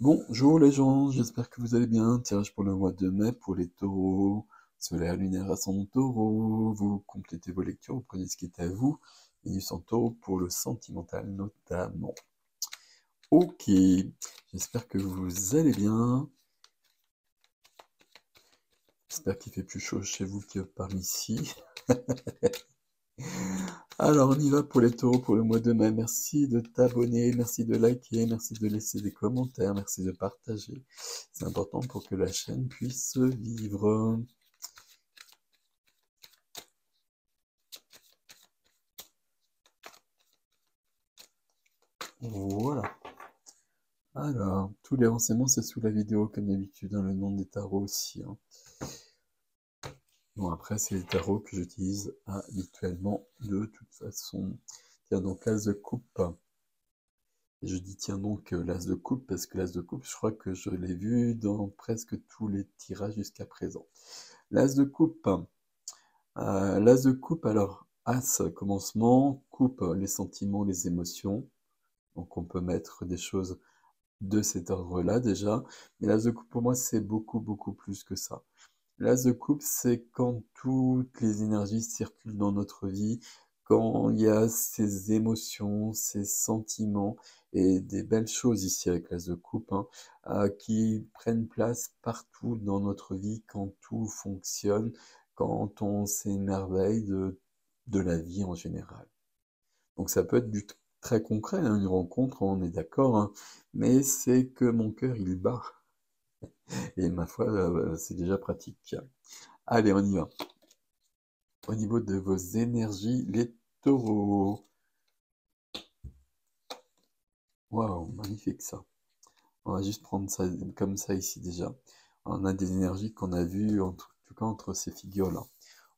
Bonjour les gens, j'espère que vous allez bien. Tirage pour le mois de mai pour les taureaux. Solaire, lunaire, ascendant taureau. Vous complétez vos lectures, vous prenez ce qui est à vous. Vénus en taureau pour le sentimental notamment. Ok, j'espère que vous allez bien. J'espère qu'il fait plus chaud chez vous que par ici. Alors on y va pour les taureaux pour le mois de mai. Merci de t'abonner, merci de liker, merci de laisser des commentaires, merci de partager. C'est important pour que la chaîne puisse vivre. Voilà. Alors, tous les renseignements, c'est sous la vidéo, comme d'habitude, dans le nom des tarots aussi. Bon, après, c'est les tarots que j'utilise habituellement, de toute façon. Tiens, donc, l'as de coupe. Et je dis, tiens, donc, l'as de coupe, parce que l'as de coupe, je crois que je l'ai vu dans presque tous les tirages jusqu'à présent. L'as de coupe. L'as de coupe, alors, as, commencement, coupe, les sentiments, les émotions. Donc, on peut mettre des choses de cet ordre-là déjà. Mais l'as de coupe, pour moi, c'est beaucoup, beaucoup plus que ça. L'as de coupe, c'est quand toutes les énergies circulent dans notre vie, quand il y a ces émotions, ces sentiments et des belles choses ici avec l'as de coupe, hein, qui prennent place partout dans notre vie, quand tout fonctionne, quand on s'émerveille de la vie en général. Donc ça peut être du très concret, hein, une rencontre, on est d'accord, hein, mais c'est que mon cœur il bat. Et ma foi, c'est déjà pratique. Allez, on y va. Au niveau de vos énergies, les taureaux. Waouh, magnifique ça. On va juste prendre ça comme ça ici déjà. On a des énergies qu'on a vues, en tout cas entre ces figures-là.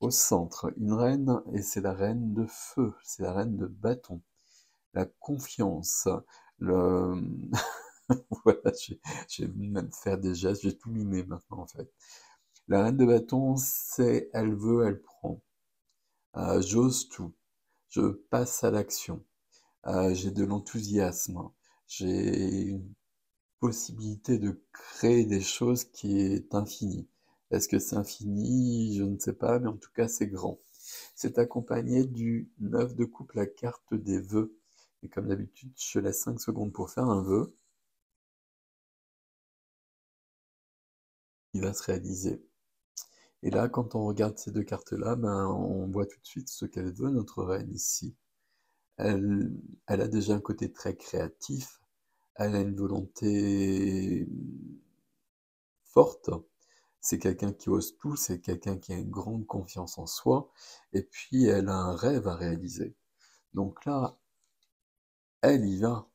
Au centre, une reine, et c'est la reine de feu, c'est la reine de bâton. La confiance, le... voilà, je vais même faire des gestes, je vais tout mimer maintenant en fait. La reine de bâton, c'est elle veut, elle prend. J'ose tout, je passe à l'action. J'ai de l'enthousiasme, j'ai une possibilité de créer des choses qui est infinie. Est-ce que c'est infini? Je ne sais pas, mais en tout cas, c'est grand. C'est accompagné du 9 de coupe, la carte des vœux. Et comme d'habitude, je laisse 5 secondes pour faire un vœu. Il va se réaliser. Et là, quand on regarde ces deux cartes-là, ben, on voit tout de suite ce qu'elle veut, notre reine ici. Elle, elle a déjà un côté très créatif, elle a une volonté forte, c'est quelqu'un qui ose tout, c'est quelqu'un qui a une grande confiance en soi, et puis elle a un rêve à réaliser. Donc là, elle y va.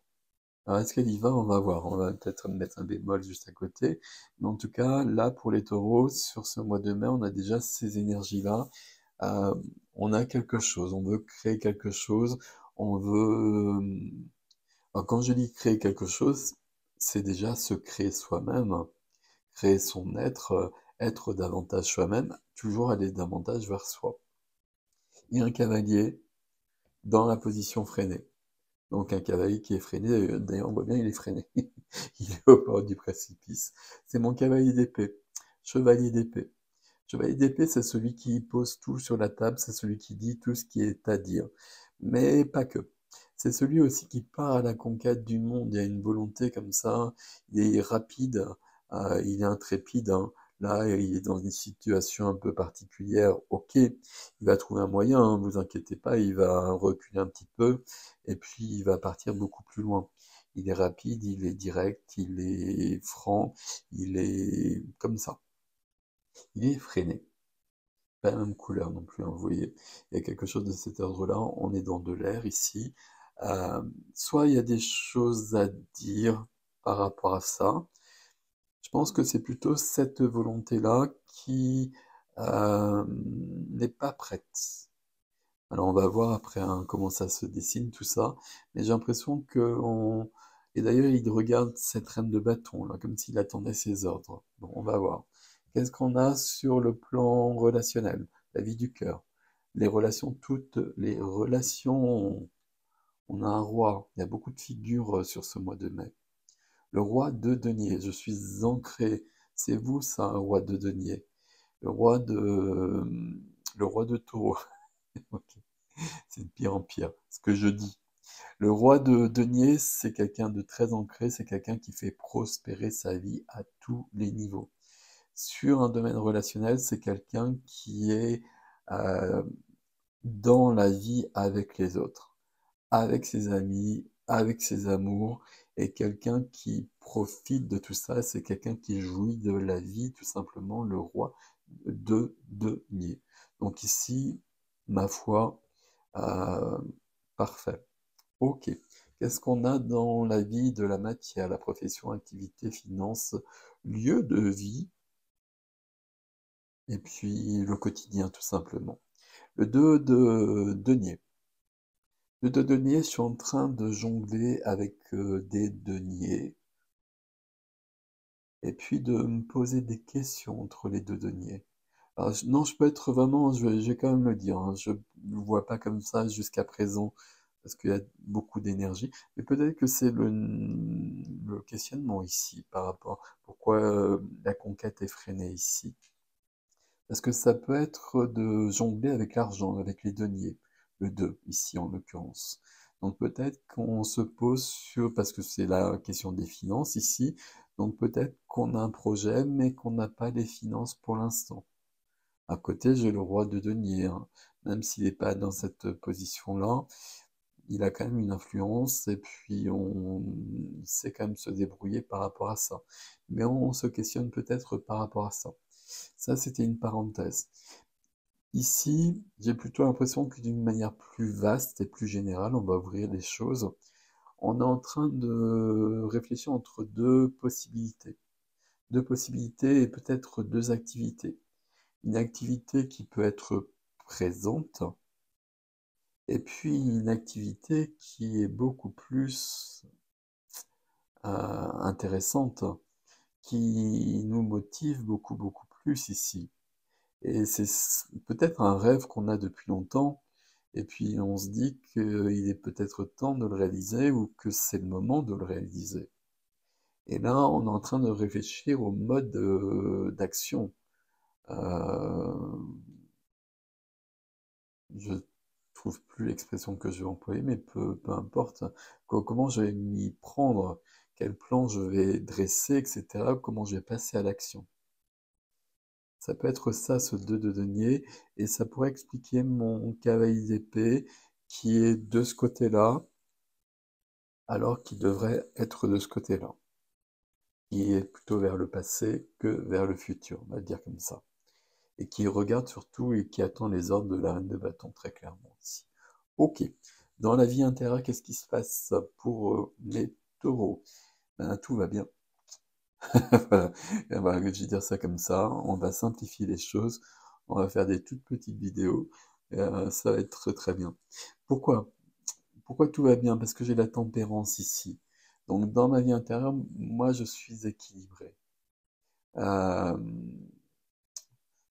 Alors est-ce qu'elle y va? On va voir. On va peut-être mettre un bémol juste à côté. Mais en tout cas, là, pour les taureaux, sur ce mois de mai, on a déjà ces énergies-là. Euh, on a quelque chose, on veut créer quelque chose, on veut... Alors, quand je dis créer quelque chose, c'est déjà se créer soi-même, créer son être, être davantage soi-même, toujours aller davantage vers soi. Il y a un cavalier dans la position freinée. Donc un cavalier qui est freiné, d'ailleurs on voit bien il est freiné, il est au bord du précipice. C'est mon cavalier d'épée, chevalier d'épée. Chevalier d'épée, c'est celui qui pose tout sur la table, c'est celui qui dit tout ce qui est à dire. Mais pas que. C'est celui aussi qui part à la conquête du monde. Il y a une volonté comme ça. Il est rapide, il est intrépide, hein. Là, il est dans une situation un peu particulière. Ok, il va trouver un moyen, hein, vous inquiétez pas, il va reculer un petit peu et puis il va partir beaucoup plus loin. Il est rapide, il est direct, il est franc, il est comme ça. Il est freiné. Pas la même couleur non plus, hein, vous voyez. Il y a quelque chose de cet ordre-là. On est dans de l'air ici. Euh, Soit il y a des choses à dire par rapport à ça. Je pense que c'est plutôt cette volonté-là qui n'est pas prête. Alors on va voir après hein, comment ça se dessine tout ça. Mais j'ai l'impression que on... Et d'ailleurs, il regarde cette reine de bâton, là, comme s'il attendait ses ordres. Bon, on va voir. Qu'est-ce qu'on a sur le plan relationnel? La vie du cœur. Les relations, toutes les relations. On a un roi. Il y a beaucoup de figures sur ce mois de mai. Le roi de denier, je suis ancré. C'est vous, ça, un roi de denier. Le roi de, le roi de taureau. Ok, c'est de pire en pire, ce que je dis. Le roi de denier, c'est quelqu'un de très ancré, c'est quelqu'un qui fait prospérer sa vie à tous les niveaux. Sur un domaine relationnel, c'est quelqu'un qui est euh, dans la vie avec les autres, avec ses amis, avec ses amours, et quelqu'un qui profite de tout ça, c'est quelqu'un qui jouit de la vie, tout simplement le roi de denier. Donc ici, ma foi, euh, parfait. Ok. Qu'est-ce qu'on a dans la vie de la matière, la profession, activité, finance, lieu de vie, et puis le quotidien, tout simplement. Le 2 de denier. Le 2 de denier, je suis en train de jongler avec des deniers, et puis de me poser des questions entre les deux deniers. Alors, non, je peux être vraiment, je vais quand même le dire, hein, je ne vois pas comme ça jusqu'à présent, parce qu'il y a beaucoup d'énergie, mais peut-être que c'est le questionnement ici, par rapport, pourquoi la conquête est freinée ici. Parce que ça peut être de jongler avec l'argent, avec les deniers, le 2 ici en l'occurrence. Donc peut-être qu'on se pose sur, parce que c'est la question des finances ici, donc peut-être qu'on a un projet, mais qu'on n'a pas les finances pour l'instant. À côté, j'ai le roi de denier, hein. Même s'il n'est pas dans cette position-là, il a quand même une influence et puis on sait quand même se débrouiller par rapport à ça. Mais on se questionne peut-être par rapport à ça. Ça, c'était une parenthèse. Ici, j'ai plutôt l'impression que d'une manière plus vaste et plus générale, on va ouvrir les choses. On est en train de réfléchir entre deux possibilités. Deux possibilités et peut-être deux activités. Une activité qui peut être présente, et puis une activité qui est beaucoup plus intéressante, qui nous motive beaucoup, beaucoup plus ici. Et c'est peut-être un rêve qu'on a depuis longtemps, et puis on se dit qu'il est peut-être temps de le réaliser ou que c'est le moment de le réaliser. Et là, on est en train de réfléchir au mode d'action. Euh, je trouve plus l'expression que je vais employer, mais peu importe. Comment je vais m'y prendre, quel plan je vais dresser, etc. Comment je vais passer à l'action. Ça peut être ça, ce 2 de denier, et ça pourrait expliquer mon cavalier d'épée qui est de ce côté-là, alors qu'il devrait être de ce côté-là, qui est plutôt vers le passé que vers le futur, on va dire comme ça. Et qui regarde surtout et qui attend les ordres de la reine de bâton, très clairement ici. Ok. Dans la vie intérieure, qu'est-ce qui se passe pour les taureaux? Ben, tout va bien. Voilà. Je vais dire ça comme ça. On va simplifier les choses. On va faire des toutes petites vidéos. Ça va être très très bien. Pourquoi? Pourquoi tout va bien? Parce que j'ai la tempérance ici. Donc dans ma vie intérieure, moi je suis équilibré. Euh,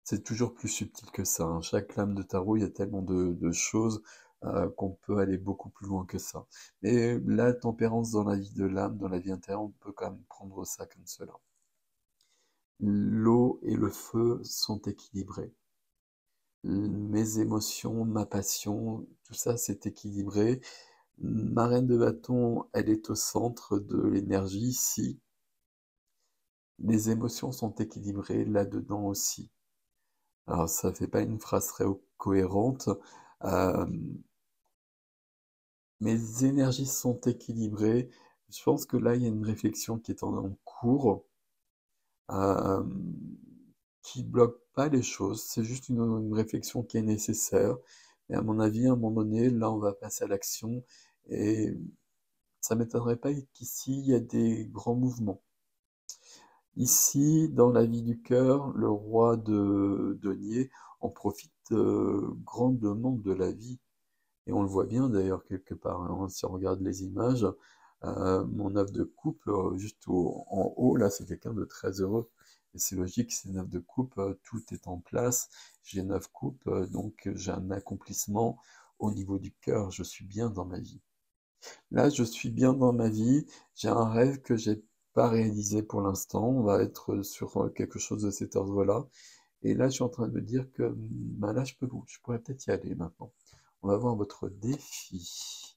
c'est toujours plus subtil que ça, hein. Chaque lame de tarot, il y a tellement de choses qu'on peut aller beaucoup plus loin que ça. Mais la tempérance dans la vie de l'âme, dans la vie intérieure, on peut quand même prendre ça comme cela. L'eau et le feu sont équilibrés. Mes émotions, ma passion, tout ça c'est équilibré. Ma reine de bâton, elle est au centre de l'énergie ici. Les émotions sont équilibrées là-dedans aussi. Alors ça fait pas une phrase très cohérente. Euh, Mes énergies sont équilibrées. Je pense que là, il y a une réflexion qui est en cours, euh, qui bloque pas les choses. C'est juste une réflexion qui est nécessaire. Et à mon avis, à un moment donné, là, on va passer à l'action. Et ça m'étonnerait pas qu'ici, il y a des grands mouvements. Ici, dans la vie du cœur, le roi de denier en profite grandement de la vie. Et on le voit bien d'ailleurs quelque part, hein, si on regarde les images. Mon œuf de coupe, juste en haut, là, c'est quelqu'un de très heureux. Et c'est logique, c'est une œuf de coupe, tout est en place. J'ai 9 coupes, donc j'ai un accomplissement au niveau du cœur. Je suis bien dans ma vie. Là, je suis bien dans ma vie. J'ai un rêve que j'ai pas réalisé pour l'instant. On va être sur quelque chose de cet ordre-là. Et là, je suis en train de me dire que ben là, je pourrais peut-être y aller maintenant. On va voir votre défi.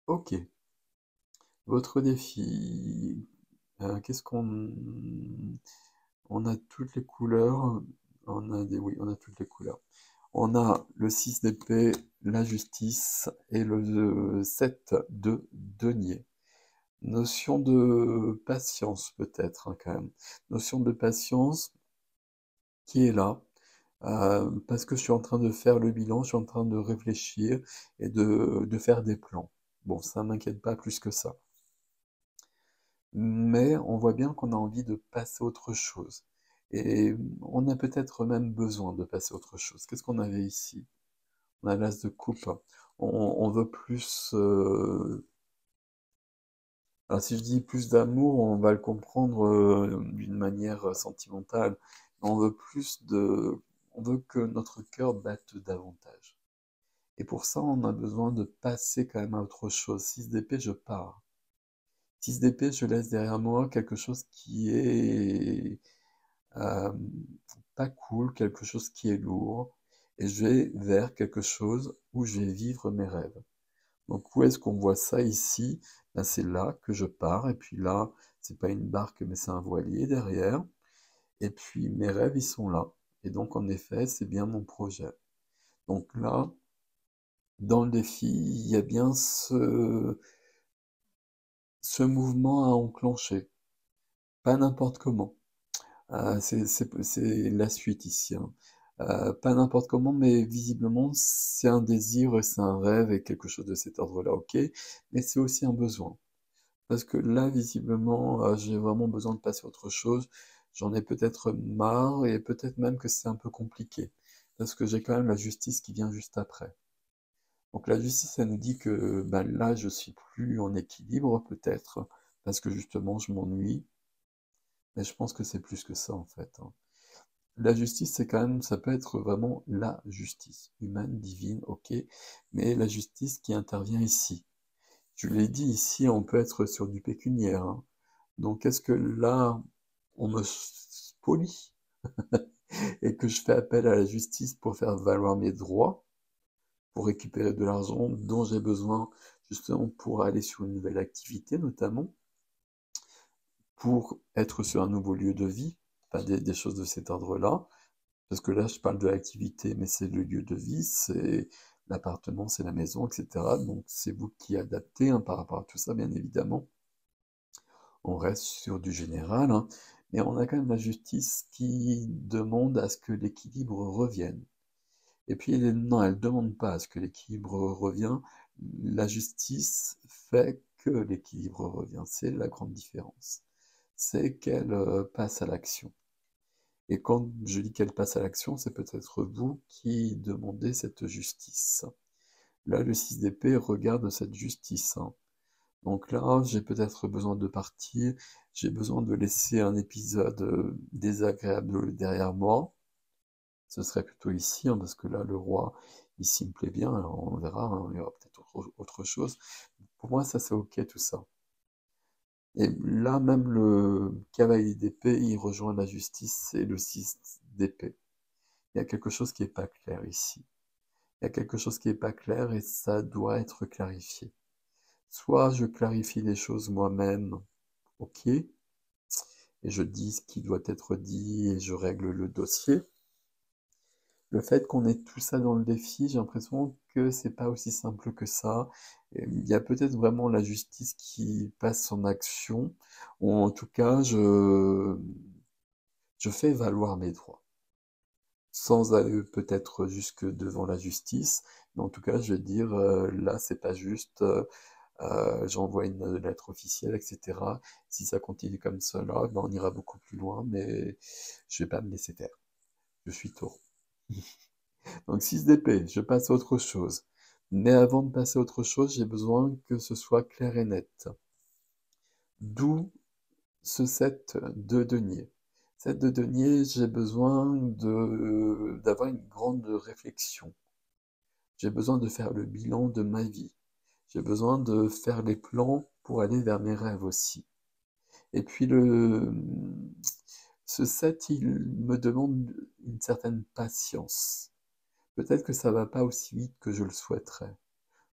Ok, votre défi. Qu'est-ce qu'on... On a toutes les couleurs. Oui, on a toutes les couleurs. On a le 6 d'épée, la justice et le 7 de denier. Notion de patience peut-être hein, quand même. Notion de patience qui est là. Parce que je suis en train de faire le bilan, je suis en train de réfléchir et de faire des plans. Bon, ça m'inquiète pas plus que ça. Mais on voit bien qu'on a envie de passer à autre chose. Et on a peut-être même besoin de passer à autre chose. Qu'est-ce qu'on avait ici? On a l'as de coupe. On veut plus... Alors si je dis plus d'amour, on va le comprendre d'une manière sentimentale. On veut plus de... On veut que notre cœur batte davantage. Et pour ça, on a besoin de passer quand même à autre chose. 6 d'épée, je pars. 6 d'épée, je laisse derrière moi quelque chose qui est euh, pas cool, quelque chose qui est lourd. Et je vais vers quelque chose où je vais vivre mes rêves. Donc où est-ce qu'on voit ça ici? Ben, c'est là que je pars. Et puis là, c'est pas une barque, mais c'est un voilier derrière. Et puis mes rêves, ils sont là. Et donc en effet, c'est bien mon projet. Donc là, dans le défi, il y a bien ce mouvement à enclencher. Pas n'importe comment. C'est la suite ici, hein. Pas n'importe comment, mais visiblement, c'est un désir, c'est un rêve et quelque chose de cet ordre-là, ok. Mais c'est aussi un besoin. Parce que là, visiblement, j'ai vraiment besoin de passer à autre chose. J'en ai peut-être marre et peut-être même que c'est un peu compliqué. Parce que j'ai quand même la justice qui vient juste après. Donc la justice, elle nous dit que ben, là, je suis plus en équilibre, peut-être, parce que justement, je m'ennuie. Mais je pense que c'est plus que ça, en fait, hein. La justice, c'est quand même, ça peut être vraiment la justice, humaine, divine, ok, mais la justice qui intervient ici. Je l'ai dit, ici, on peut être sur du pécuniaire, hein. Donc, est-ce que là, on me spolie et que je fais appel à la justice pour faire valoir mes droits, pour récupérer de l'argent dont j'ai besoin justement pour aller sur une nouvelle activité notamment, pour être sur un nouveau lieu de vie, pas des choses de cet ordre-là, parce que là je parle de l'activité, mais c'est le lieu de vie, c'est l'appartement, c'est la maison, etc. Donc c'est vous qui adaptez hein, par rapport à tout ça, bien évidemment. On reste sur du général, hein, mais on a quand même la justice qui demande à ce que l'équilibre revienne. Et puis, non, elle ne demande pas à ce que l'équilibre revienne. La justice fait que l'équilibre revient. C'est la grande différence. C'est qu'elle passe à l'action. Et quand je dis qu'elle passe à l'action, c'est peut-être vous qui demandez cette justice. Là, le 6 d'épée regarde cette justice, hein. Donc là, j'ai peut-être besoin de partir. J'ai besoin de laisser un épisode désagréable derrière moi. Ce serait plutôt ici, hein, parce que là, le roi, ici me plaît bien, alors on verra, hein, il y aura peut-être autre chose. Pour moi, ça c'est ok tout ça. Et là, même le cavalier d'épée, il rejoint la justice et le 6 d'épée. Il y a quelque chose qui n'est pas clair ici. Il y a quelque chose qui n'est pas clair et ça doit être clarifié. Soit je clarifie les choses moi-même, ok, et je dis ce qui doit être dit et je règle le dossier. Le fait qu'on ait tout ça dans le défi, j'ai l'impression que c'est pas aussi simple que ça. Il y a peut-être vraiment la justice qui passe en action, ou en tout cas, je fais valoir mes droits, sans aller peut-être jusque devant la justice, mais en tout cas, je vais dire, là, c'est pas juste, j'envoie une lettre officielle, etc. Si ça continue comme cela, ben, on ira beaucoup plus loin, mais je vais pas me laisser faire. Je suis taureau. Donc 6 d'épée, je passe à autre chose. Mais avant de passer à autre chose, j'ai besoin que ce soit clair et net. D'où ce 7 de denier. 7 de denier, j'ai besoin d'avoir une grande réflexion. J'ai besoin de faire le bilan de ma vie. J'ai besoin de faire les plans pour aller vers mes rêves aussi. Et puis ce 7, il me demande une certaine patience. Peut-être que ça va pas aussi vite que je le souhaiterais.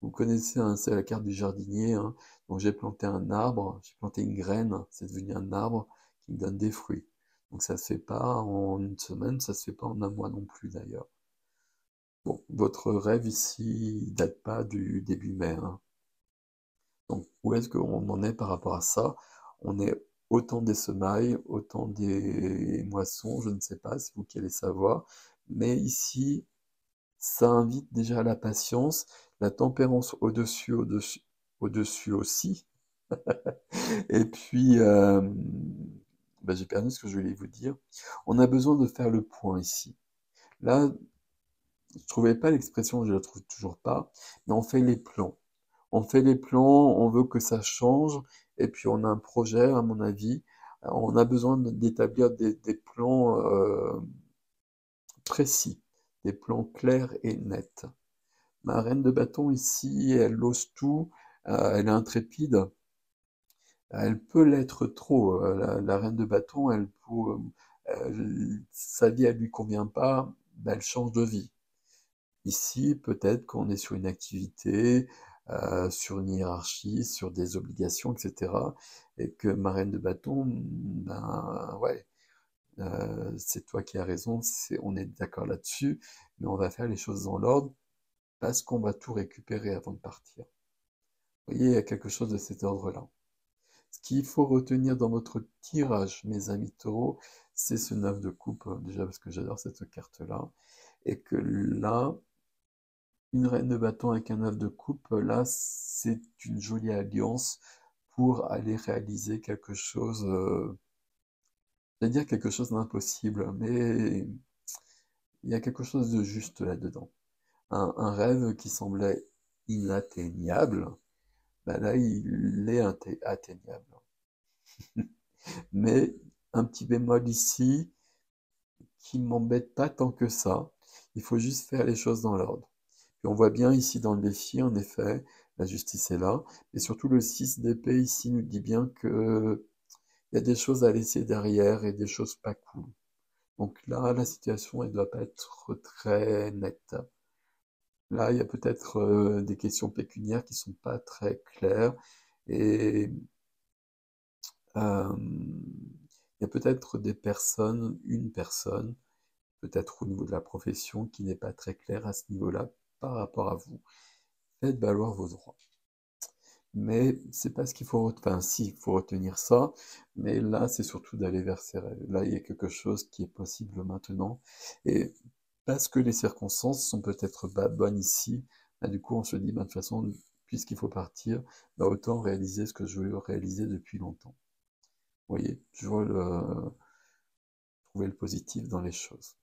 Vous connaissez, hein, c'est la carte du jardinier, hein. Donc j'ai planté un arbre, j'ai planté une graine, c'est devenu un arbre qui me donne des fruits. Donc ça se fait pas en une semaine, ça se fait pas en un mois non plus d'ailleurs. Bon, votre rêve ici il date pas du début mai, hein. Donc où est-ce qu'on en est par rapport à ça? On est autant des semailles, autant des moissons, je ne sais pas, c'est vous qui allez savoir. Mais ici, ça invite déjà à la patience, la tempérance au-dessus aussi. Et puis, bah, j'ai perdu ce que je voulais vous dire. On a besoin de faire le point ici. Là, je trouvais pas l'expression, je la trouve toujours pas, mais on fait les plans. On fait les plans, on veut que ça change, et puis on a un projet, à mon avis. On a besoin d'établir des plans précis, des plans clairs et nets. Ma reine de bâton ici, elle ose tout, elle est intrépide. Elle peut l'être trop. La reine de bâton, sa vie, elle lui convient pas, ben, elle change de vie. Ici, peut-être qu'on est sur une activité, sur une hiérarchie, sur des obligations, etc. Et que ma reine de bâton, ben ouais, c'est toi qui as raison, on est d'accord là-dessus, mais on va faire les choses dans l'ordre parce qu'on va tout récupérer avant de partir. Vous voyez, il y a quelque chose de cet ordre-là. Ce qu'il faut retenir dans votre tirage, mes amis taureaux, c'est ce 9 de coupe, déjà parce que j'adore cette carte-là, et que là, une reine de bâton avec un 9 de coupe, là, c'est une jolie alliance pour aller réaliser quelque chose, j'allais dire quelque chose d'impossible, mais il y a quelque chose de juste là-dedans. Un rêve qui semblait inatteignable, ben là, il est atteignable. Mais un petit bémol ici, qui m'embête pas tant que ça. Il faut juste faire les choses dans l'ordre. Puis on voit bien ici dans le défi, en effet, la justice est là. Et surtout le 6 d'épée ici nous dit bien que il y a des choses à laisser derrière et des choses pas cool. Donc là, la situation, elle doit pas être très nette. Là, il y a peut-être des questions pécuniaires qui sont pas très claires. Et il y a peut-être des personnes, une personne, peut-être au niveau de la profession, qui n'est pas très claire à ce niveau-là par rapport à vous. Faites valoir vos droits. Mais c'est pas ce qu'il faut retenir. Enfin, si, il faut retenir ça, mais là, c'est surtout d'aller vers ses rêves. Là, il y a quelque chose qui est possible maintenant. Et parce que les circonstances sont peut-être pas bonnes ici, bah, du coup, on se dit, bah, de toute façon, puisqu'il faut partir, bah, autant réaliser ce que je veux réaliser depuis longtemps. Vous voyez, je vois trouver le positif dans les choses.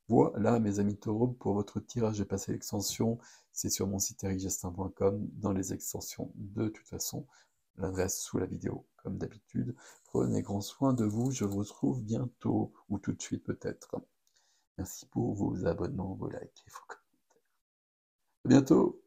Voilà, mes amis taureaux, pour votre tirage, j'ai passé l'extension. C'est sur mon site ericgestin.com, dans les extensions de toute façon. L'adresse sous la vidéo, comme d'habitude. Prenez grand soin de vous. Je vous retrouve bientôt, ou tout de suite peut-être. Merci pour vos abonnements, vos likes et vos commentaires. À bientôt!